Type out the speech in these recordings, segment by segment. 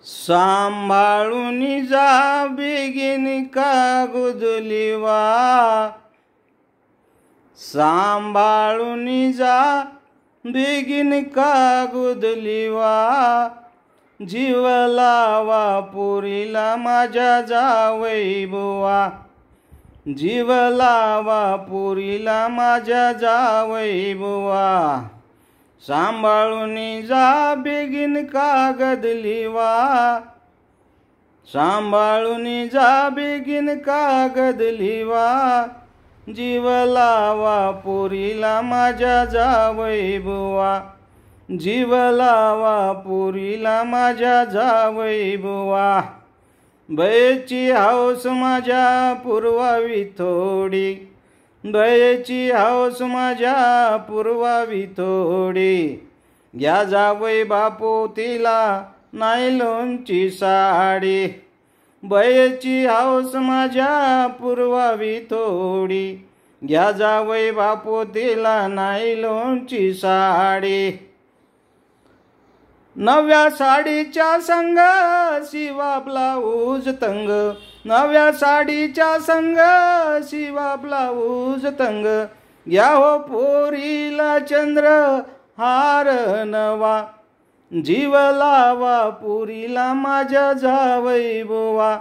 सांभाळून जा बेगीन का गुदलिवा, सांभाळून जा बेगीन का गुदलिवा, जीव लावा पोरीला माझ्या जावई बुवा, जीव लावा पोरीला माझ्या जावई बुवा, सांभाळून जा बेगीन कागद लिवा, सांभाळून जा बेगीन कागद लिवा, जीव लावा पोरीला माझ्या जावई बुवा, जीव लावा पोरीला माझ्या जावई बुवा, बयेची हौस माझ्या पुरवावी थोडी, बयेची हौस माझ्या पुरवावी थोडी, घ्या जावई बापू तिला नायलॉनची साडी, बयेची हौस माझ्या पुरवावी थोडी, घ्या जावई बापू तिला नायलॉनची साडी, नव्या साडीच्या संग शिवा ब्लाऊज तंग, नव्या साडीच्या संग शिवा ब्लाऊज तंग, घ्या हो पोरीला चंद्र हार नवा, जीव लावा पोरीला माझ्या जावई बुवा,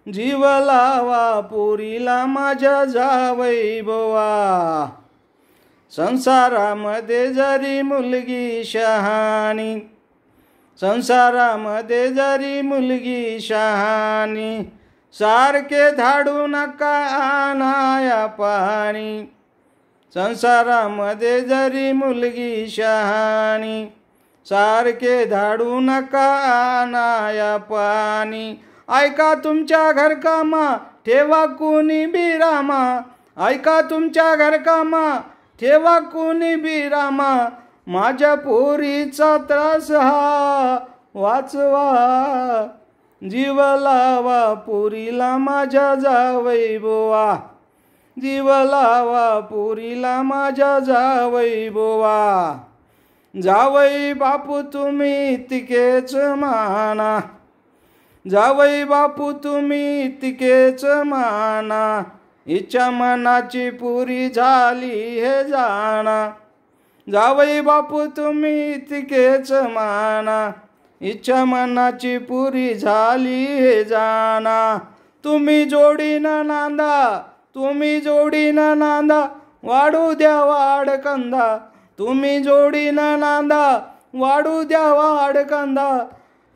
जीव लावा पोरीला माझ्या जावई बुवा, संसारामध्ये जरी मुलगी शहाणी, संसारामध्ये जरी मुलगी शहाणी, सारखे धाडू नका आणाया पाणी, संसारामध्ये जरी मुलगी शहाणी, सारखे धाडू नका आणाया पाणी, ऐका तुमच्या घरकामा ठेवा कुणी बिरामा, ऐका तुमच्या घरकामा ठेवा कुणी बिरामा, माझ्या पोरीचा त्रास हा वाचवा, जीव लावा पोरीला माझ्या जावई बुवा, जीव लावा पोरीला माझ्या जावई बुवा, जावई बापू तुम्ही तिकेच माना, जावई बापू तुम्ही तिकेच माना, इच्छा मनाची पुरी झाली हे जाणा, जावई बापू तुम्ही तिकेच माना, इच्छा मनाची पुरी झाली हे जाणा, तुम्ही जोडीनं नांदा, तुम्ही जोडीनं नांदा, वाढू द्या वाढ कंदा, तुम्ही जोडीनं नांदा, वाढू द्या वाढ कंदा,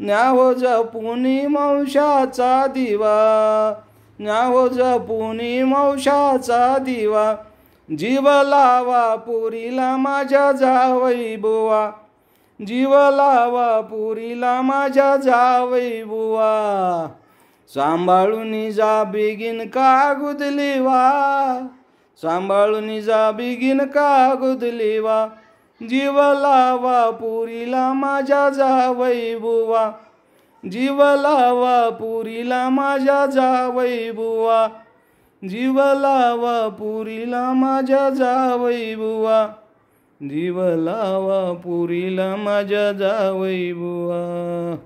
न्याहो जपुनी वंशाचा दिवा, न्याहो जपुनी वंशाचा दिवा, जीव लावा पोरीला माझ्या जावई बुवा, जीव लावा पोरीला माझ्या जावई बुवा, सांभाळून जा बेगीन का गुदलिवा, सांभाळून जा बेगीन का गुदलिवा, जीव लावा पोरीला माझ्या जावई बुवा, जीव लावा पोरीला माझ्या जावई बुवा, जीव लावा पोरीला माझ्या जावई बुवा, जीव लावा पोरीला माझ्या जावई बुवा.